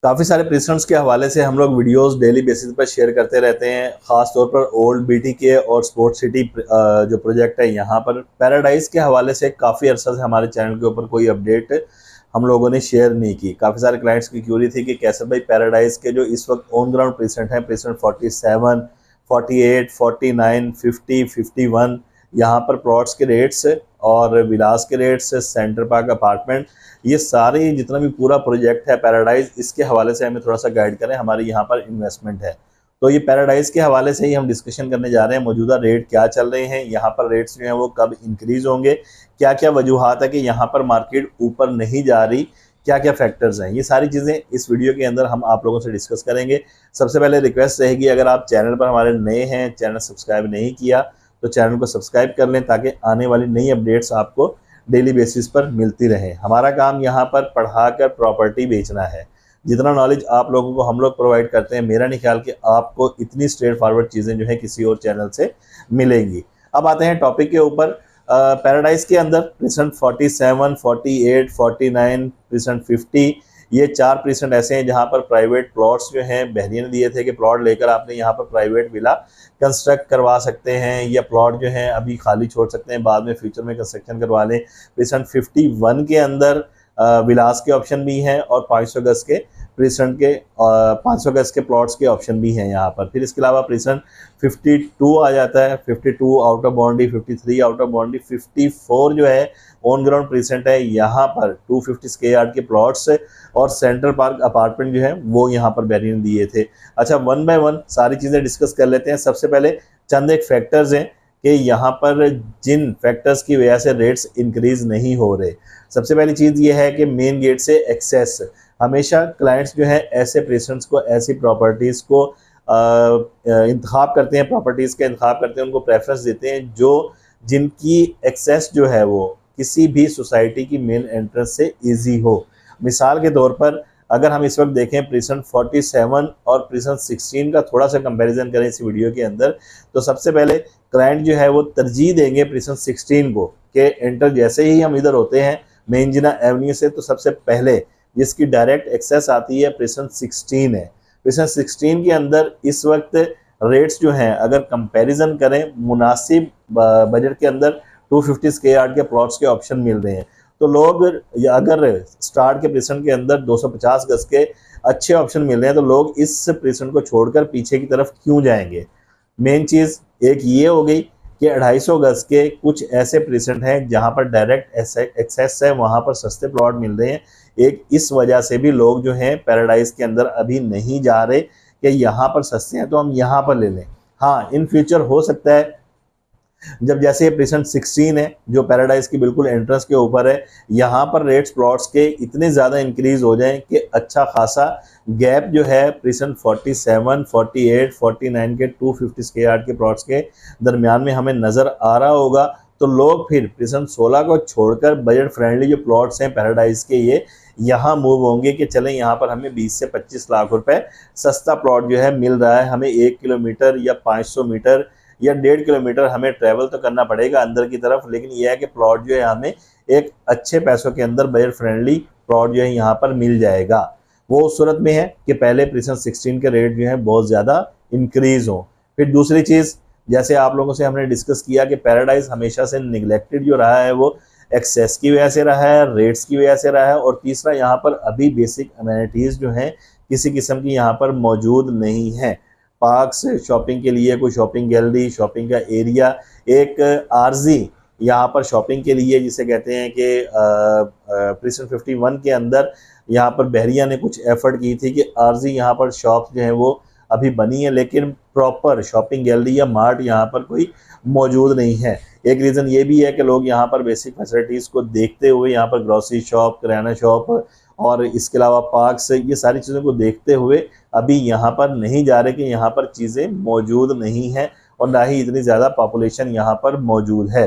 काफ़ी सारे प्रेसिडेंट्स के हवाले से हम लोग वीडियोस डेली बेसिस पर शेयर करते रहते हैं। ख़ास तौर पर ओल्ड बीटीके और स्पोर्ट सिटी जो प्रोजेक्ट है यहाँ पर पैराडाइज के हवाले से काफ़ी अर्सा से हमारे चैनल के ऊपर कोई अपडेट हम लोगों ने शेयर नहीं की। काफ़ी सारे क्लाइंट्स की क्यूरी थी कि कैसर भाई पैराडाइज के जो इस वक्त ऑन ग्राउंड प्रेसिडेंट हैं, प्रेसिडेंट 47, 48, 49, 50, 51, यहाँ पर प्लॉट्स के रेट्स और विलास के रेट्स, सेंटर पार्क अपार्टमेंट, ये सारे जितना भी पूरा प्रोजेक्ट है पैराडाइज, इसके हवाले से हमें थोड़ा सा गाइड करें। हमारे यहाँ पर इन्वेस्टमेंट है तो ये पैराडाइज के हवाले से ही हम डिस्कशन करने जा रहे हैं। मौजूदा रेट क्या चल रहे हैं, यहाँ पर रेट्स जो हैं वो कब इंक्रीज होंगे, क्या क्या वजूहात है कि यहाँ पर मार्केट ऊपर नहीं जा रही, क्या क्या फैक्टर्स हैं, ये सारी चीज़ें इस वीडियो के अंदर हम आप लोगों से डिस्कस करेंगे। सबसे पहले रिक्वेस्ट रहेगी, अगर आप चैनल पर हमारे नए हैं, चैनल सब्सक्राइब नहीं किया तो चैनल को सब्सक्राइब कर लें ताकि आने वाली नई अपडेट्स आपको डेली बेसिस पर मिलती रहे। हमारा काम यहाँ पर पढ़ाकर प्रॉपर्टी बेचना है। जितना नॉलेज आप लोगों को हम लोग प्रोवाइड करते हैं, मेरा नहीं ख्याल कि आपको इतनी स्ट्रेट फॉरवर्ड चीज़ें जो है किसी और चैनल से मिलेंगी। अब आते हैं टॉपिक के ऊपर। पैराडाइज के अंदर प्रेसिडेंट 47, 48, 49, प्रेसिडेंट 50, ये 4% ऐसे हैं जहाँ पर प्राइवेट प्लॉट्स जो हैं बहरिया ने दिए थे कि प्लॉट लेकर आपने यहाँ पर प्राइवेट विला कंस्ट्रक्ट करवा सकते हैं, या प्लॉट जो है अभी खाली छोड़ सकते हैं, बाद में फ्यूचर में कंस्ट्रक्शन करवा लें। प्रेसिडेंट 51 के अंदर विलास के ऑप्शन भी हैं और 500 गज के प्रेसिडेंट के 500 गज के प्लॉट्स के ऑप्शन भी हैं यहाँ पर। फिर इसके अलावा प्रेसिडेंट 52 आ जाता है, 52 out of boundary, 53 out of boundary, 54 जो है ऑन ग्राउंड प्रेसिडेंट है। यहाँ पर 250 स्क्वायर यार्ड के प्लॉट्स और सेंट्रल पार्क अपार्टमेंट जो है वो यहाँ पर बैरियर ने दिए थे। अच्छा, वन बाय वन सारी चीज़ें डिस्कस कर लेते हैं। सबसे पहले चंद एक फैक्टर्स हैं कि यहाँ पर जिन फैक्टर्स की वजह से रेट्स इंक्रीज नहीं हो रहे। सबसे पहली चीज़ ये है कि मेन गेट से एक्सेस, हमेशा क्लाइंट्स जो है ऐसे प्रेसिडेंट्स को, ऐसी प्रॉपर्टीज़ को इंतखाब करते हैं, प्रॉपर्टीज़ का इंतखाब करते हैं, उनको प्रेफरेंस देते हैं जो जिनकी एक्सेस जो है वो किसी भी सोसाइटी की मेन एंट्रेंस से ईजी हो। मिसाल के तौर पर अगर हम इस वक्त देखें प्रेसिडेंट 47 और प्रेसिडेंट 16 का थोड़ा सा कंपैरिजन करें इस वीडियो के अंदर, तो सबसे पहले क्लाइंट जो है वो तरजीह देंगे प्रेसिडेंट 16 को कि एंटर जैसे ही हम इधर होते हैं मेन जिना एवेन्यू से, तो सबसे पहले जिसकी डायरेक्ट एक्सेस आती है प्रेसिडेंट 16 है। प्रेसिडेंट 16 के अंदर इस वक्त रेट्स जो हैं अगर कंपैरिजन करें, मुनासिब बजट के अंदर 250 स्क्वायर यार्ड के प्लॉट्स के ऑप्शन मिल रहे हैं। तो लोग अगर स्टार्ट के प्रेसिडेंट के अंदर 250 गज के अच्छे ऑप्शन मिल रहे हैं तो लोग इस प्रेसिडेंट को छोड़कर पीछे की तरफ क्यों जाएंगे। मेन चीज़ एक ये हो गई कि 250 गज के कुछ ऐसे प्रेसिडेंट हैं जहां पर डायरेक्ट एक्सेस है, वहां पर सस्ते प्लॉट मिल रहे हैं। एक इस वजह से भी लोग जो हैं पैराडाइज के अंदर अभी नहीं जा रहे कि यहाँ पर सस्ते हैं तो हम यहाँ पर ले लें। हाँ, इन फ्यूचर हो सकता है जब जैसे ये प्रेसिडेंट 16 है जो पैराडाइज की बिल्कुल एंट्रेंस के ऊपर है, यहाँ पर रेट्स प्लॉट्स के इतने ज़्यादा इंक्रीज हो जाएं कि अच्छा खासा गैप जो है प्रेसिडेंट 47, 48, 49 के 250 स्क्वायर यार्ड के प्लॉट्स के दरमियान में हमें नज़र आ रहा होगा। तो लोग फिर प्रेसिडेंट 16 को छोड़कर बजट फ्रेंडली जो प्लॉट्स हैं पैराडाइज के, ये यहाँ मूव होंगे कि चलें यहाँ पर हमें 20 से 25 लाख रुपए सस्ता प्लॉट जो है मिल रहा है। हमें 1 किलोमीटर या 500 मीटर या 1.5 किलोमीटर हमें ट्रैवल तो करना पड़ेगा अंदर की तरफ, लेकिन यह है कि प्लॉट जो है हमें एक अच्छे पैसों के अंदर बजट फ्रेंडली प्लॉट जो है यहाँ पर मिल जाएगा। वो उस सूरत में है कि पहले प्रेसिडेंट 16 के रेट जो है बहुत ज़्यादा इंक्रीज हो। फिर दूसरी चीज़, जैसे आप लोगों से हमने डिस्कस किया कि पैराडाइज हमेशा से निगलेक्टेड जो रहा है वो एक्सेस की वजह से रहा है, रेट्स की वजह से रहा है, और तीसरा यहाँ पर अभी बेसिक अमेनिटीज़ जो हैं किसी किस्म की यहाँ पर मौजूद नहीं है। पार्क्स, शॉपिंग के लिए कोई शॉपिंग गैलरी, शॉपिंग का एरिया, एक आर्जी यहाँ पर शॉपिंग के लिए जिसे कहते हैं कि प्रेसिडेंट 51 के अंदर यहाँ पर बहरिया ने कुछ एफर्ट की थी कि आर्जी यहाँ पर शॉप्स जो हैं वो अभी बनी है, लेकिन प्रॉपर शॉपिंग गैलरी या मार्ट यहाँ पर कोई मौजूद नहीं है। एक रीज़न ये भी है कि लोग यहाँ पर बेसिक फैसिलिटीज़ को देखते हुए, यहाँ पर ग्रॉसरी शॉप, किराना शॉप और इसके अलावा पार्क्स, ये सारी चीज़ों को देखते हुए अभी यहाँ पर नहीं जा रहे कि यहाँ पर चीज़ें मौजूद नहीं हैं और ना ही इतनी ज़्यादा पॉपुलेशन यहाँ पर मौजूद है।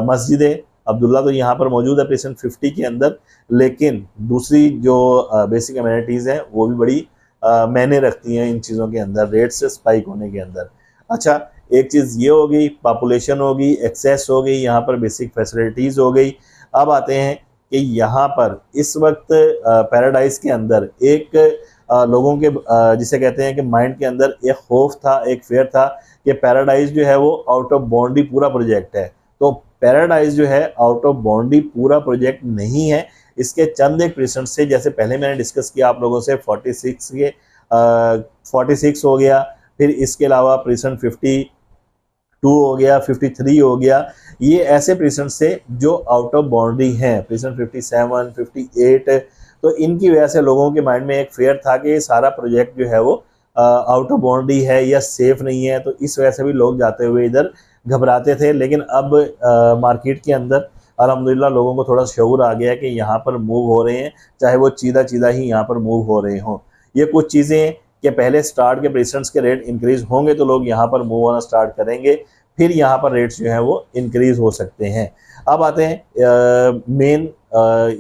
मस्जिद अब्दुल्ला तो यहाँ पर मौजूद है प्रेसिडेंट 50 के अंदर, लेकिन दूसरी जो बेसिक अमेनिटीज़ हैं वो भी बड़ी मायने रखती हैं इन चीज़ों के अंदर, रेट से स्पाइक होने के अंदर। अच्छा, एक चीज़ ये हो गई, पॉपुलेशन हो गई, एक्सेस हो गई, यहाँ पर बेसिक फैसिलिटीज़ हो गई। अब आते हैं कि यहाँ पर इस वक्त पैराडाइज के अंदर एक लोगों के जिसे कहते हैं कि माइंड के अंदर एक खौफ था, एक फेयर था कि पैराडाइज जो है वो आउट ऑफ बाउंड्री पूरा प्रोजेक्ट है। तो पैराडाइज जो है आउट ऑफ बाउंड्री पूरा प्रोजेक्ट नहीं है। इसके चंद एक प्रेसिडेंट से, जैसे पहले मैंने डिस्कस किया आप लोगों से 46 हो गया, फिर इसके अलावा प्रेसिडेंट 52 हो गया, 53 हो गया। ये ऐसे प्रेसिडेंट से जो आउट ऑफ बाउंड्री हैं, प्रेसिडेंट 57, 58। तो इनकी वजह से लोगों के माइंड में एक फेयर था कि ये सारा प्रोजेक्ट जो है वो आउट ऑफ बाउंड्री है या सेफ नहीं है, तो इस वजह से भी लोग जाते हुए इधर घबराते थे। लेकिन अब मार्केट के अंदर अल्हम्दुलिल्लाह लोगों को थोड़ा शऊर आ गया है कि यहाँ पर मूव हो रहे हैं, चाहे वो चीदा ही यहाँ पर मूव हो रहे हों। ये कुछ चीज़ें कि पहले स्टार्ट के प्रेसिडेंट्स के रेट इंक्रीज होंगे तो लोग यहाँ पर मूव होना स्टार्ट करेंगे, फिर यहाँ पर रेट्स जो है वो इंक्रीज हो सकते हैं। अब आते हैं मेन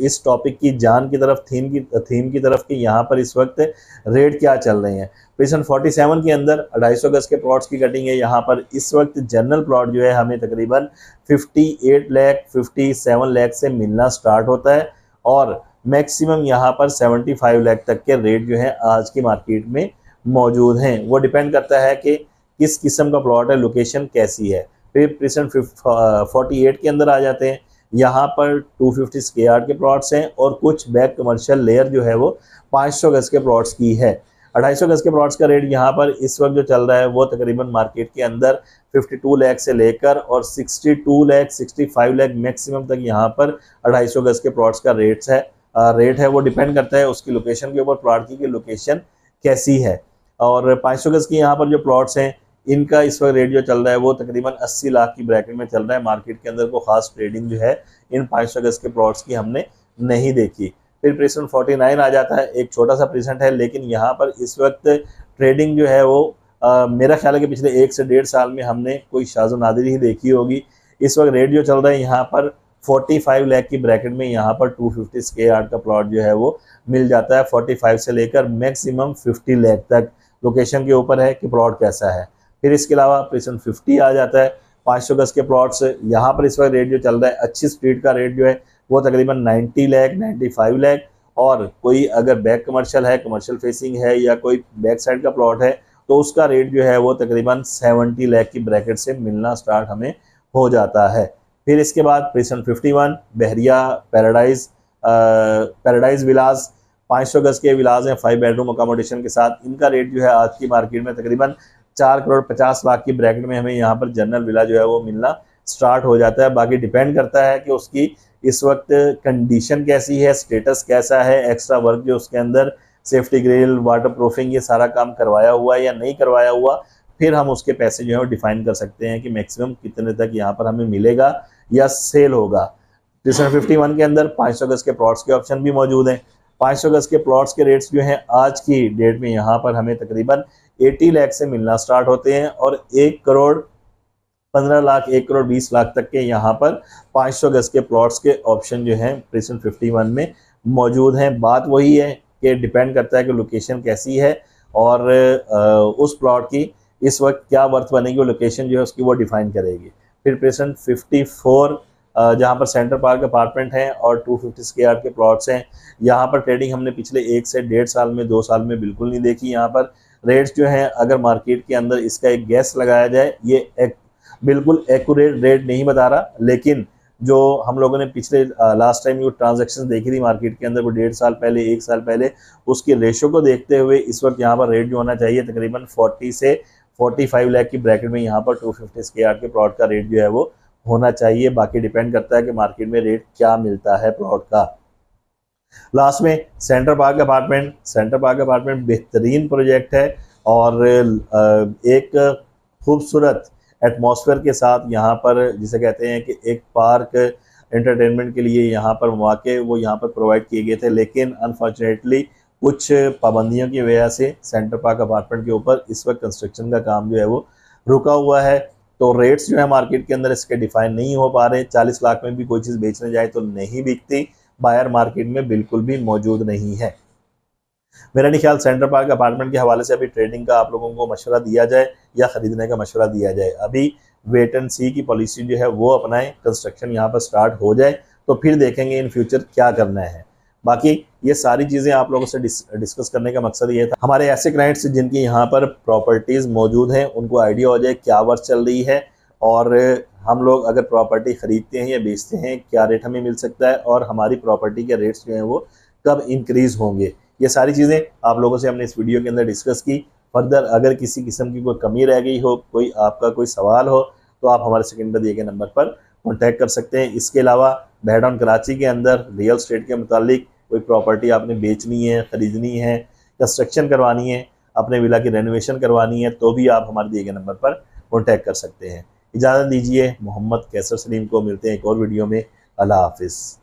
इस टॉपिक की जान की तरफ, थीम की तरफ कि यहाँ पर इस वक्त रेट क्या चल रहे हैं। प्रेजेंट 47 के अंदर 250 गज के प्लॉट्स की कटिंग है। यहाँ पर इस वक्त जनरल प्लॉट जो है हमें तकरीबन 58 लाख 57 लाख से मिलना स्टार्ट होता है और मैक्सिमम यहाँ पर 75 लाख तक के रेट जो है आज की मार्केट में मौजूद हैं। वो डिपेंड करता है कि किस किस्म का प्लॉट है, लोकेशन कैसी है। फिर प्रेजेंट 48 के अंदर आ जाते हैं। यहाँ पर 250 स्क्वायर यार्ड के प्लॉट्स हैं और कुछ बैक कमर्शियल लेयर जो है वो 500 गज के प्लॉट्स की है। 250 गज के प्लॉट्स का रेट यहाँ पर इस वक्त जो चल रहा है वो तकरीबन मार्केट के अंदर 52 लाख से लेकर और 62 लाख 65 लाख मैक्सिमम तक यहाँ पर 250 गज के प्लॉट्स का रेट है। वो डिपेंड करता है उसकी लोकेशन के ऊपर, प्लॉट की लोकेशन कैसी है। और 500 गज की यहाँ पर जो प्लॉट्स हैं इनका इस वक्त रेट जो चल रहा है वो तकरीबन 80 लाख की ब्रैकेट में चल रहा है। मार्केट के अंदर को खास ट्रेडिंग जो है इन 500 गज के प्लॉट्स की हमने नहीं देखी। फिर प्रेसिडेंट 49 आ जाता है, एक छोटा सा प्रेसिडेंट है, लेकिन यहाँ पर इस वक्त ट्रेडिंग जो है वो मेरा ख्याल है कि पिछले 1 से 1.5 साल में हमने कोई शाज़ो नादिर ही देखी होगी। इस वक्त रेट जो चल रहा है यहाँ पर 45 लाख की ब्रैकेट में यहाँ पर 250 स्क्वायर यार्ड का प्लॉट जो है वो मिल जाता है। 45 से लेकर मैक्सिमम 50 लाख तक, लोकेशन के ऊपर है कि प्लॉट कैसा है। फिर इसके अलावा प्रेसिडेंट 50 आ जाता है। 500 गज के प्लॉट्स यहाँ पर इस वक्त रेट जो चल रहा है, अच्छी स्ट्रीट का रेट जो है वो तकरीबन 90 लाख 95 लाख। और कोई अगर बैक कमर्शियल है, कमर्शियल फेसिंग है या कोई बैक साइड का प्लॉट है तो उसका रेट जो है वो तकरीबन 70 लाख की ब्रैकेट से मिलना स्टार्ट हमें हो जाता है। फिर इसके बाद प्रेसिडेंट 51 बहरिया पैराडाइज विलास, 500 गज के विलास हैं 5 बेडरूम अकोमोडेशन के साथ। इनका रेट जो है आज की मार्केट में तकरीबन 4 करोड़ 50 लाख की ब्रैकेट में हमें यहाँ पर जनरल विला जो है वो मिलना स्टार्ट हो जाता है। बाकी डिपेंड करता है कि उसकी इस वक्त कंडीशन कैसी है, स्टेटस कैसा है, एक्स्ट्रा वर्क जो उसके अंदर सेफ्टी ग्रिल, वाटर प्रूफिंग, ये सारा काम करवाया हुआ है या नहीं करवाया हुआ। फिर हम उसके पैसे जो है वो डिफाइन कर सकते हैं कि मैक्सिमम कितने तक यहाँ पर हमें मिलेगा या सेल होगा। 51 के अंदर 500 गज के प्लॉट्स के ऑप्शन भी मौजूद हैं। 500 गज के प्लॉट्स के रेट्स जो हैं आज की डेट में यहाँ पर हमें तकरीबन 80 लाख से मिलना स्टार्ट होते हैं और 1 करोड़ 15 लाख 1 करोड़ 20 लाख तक के यहाँ पर 500 गज के प्लॉट्स के ऑप्शन जो हैं प्रेसिडेंट 51 में मौजूद हैं। बात वही है कि डिपेंड करता है कि लोकेशन कैसी है और उस प्लॉट की इस वक्त क्या वर्थ बनेगी, वो लोकेशन जो है उसकी वो डिफाइन करेगी। फिर प्रेसिडेंट 54 जहाँ पर सेंटर पार्क अपार्टमेंट हैं और 250 स्क्वायर यार्ड के प्लॉट्स हैं। यहाँ पर ट्रेडिंग हमने पिछले 1 से 1.5 साल में, 2 साल में बिल्कुल नहीं देखी। यहाँ पर रेट्स जो हैं अगर मार्केट के अंदर इसका एक गैस लगाया जाए, ये एक बिल्कुल एक्यूरेट रेट नहीं बता रहा, लेकिन जो हम लोगों ने पिछले लास्ट टाइम जो ट्रांजैक्शन देखी थी मार्केट के अंदर वो 1.5 साल पहले, 1 साल पहले, उसकी रेशो को देखते हुए इस वक्त यहाँ पर रेट जो होना चाहिए तकरीबन 40 से 45 लाख की ब्रैकेट में यहाँ पर 250 स्क्वायर यार्ड के प्लॉट का रेट जो है वो होना चाहिए। बाकी डिपेंड करता है कि मार्केट में रेट क्या मिलता है प्लॉट का। लास्ट में सेंटर पार्क अपार्टमेंट बेहतरीन प्रोजेक्ट है और एक खूबसूरत एटमॉस्फेयर के साथ यहाँ पर, जिसे कहते हैं कि एक पार्क एंटरटेनमेंट के लिए यहाँ पर मौके वो यहाँ पर प्रोवाइड किए गए थे, लेकिन अनफॉर्चुनेटली कुछ पाबंदियों की वजह से सेंटर पार्क अपार्टमेंट के ऊपर इस वक्त कंस्ट्रक्शन का काम जो है वो रुका हुआ है। तो रेट्स जो है मार्केट के अंदर इसके डिफाइन नहीं हो पा रहे। 40 लाख में भी कोई चीज़ बेचने जाए तो नहीं बिकती, बायर मार्केट में बिल्कुल भी मौजूद नहीं है। मेरा नहीं ख्याल सेंटर पार्क अपार्टमेंट के हवाले से अभी ट्रेडिंग का आप लोगों को मशवरा दिया जाए या ख़रीदने का मशवरा दिया जाए। अभी वेट एंड सी की पॉलिसी जो है वो अपनाएं, कंस्ट्रक्शन यहाँ पर स्टार्ट हो जाए तो फिर देखेंगे इन फ्यूचर क्या करना है। बाकी ये सारी चीज़ें आप लोगों से डिस्कस करने का मकसद ये था, हमारे ऐसे क्लाइंट्स जिनकी यहाँ पर प्रॉपर्टीज़ मौजूद हैं उनको आइडिया हो जाए क्या वर्क चल रही है, और हम लोग अगर प्रॉपर्टी ख़रीदते हैं या बेचते हैं क्या रेट हमें मिल सकता है, और हमारी प्रॉपर्टी के रेट्स जो हैं वो कब इंक्रीज़ होंगे। ये सारी चीज़ें आप लोगों से हमने इस वीडियो के अंदर डिस्कस की। फर्दर अगर किसी किस्म की कोई कमी रह गई हो, कोई आपका कोई सवाल हो, तो आप हमारे स्क्रीन पर दिए गए नंबर पर कॉन्टैक्ट कर सकते हैं। इसके अलावा बहडाउन कराची के अंदर रियल स्टेट के मुतालिक कोई प्रॉपर्टी आपने बेचनी है, ख़रीदनी है, कंस्ट्रक्शन करवानी है, अपने विला की रेनोवेशन करवानी है, तो भी आप हमारे दिए गए नंबर पर कॉन्टैक्ट कर सकते हैं। इजाज़त दीजिए, मोहम्मद कैसर सलीम को। मिलते हैं एक और वीडियो में। अल्लाह हाफिज़।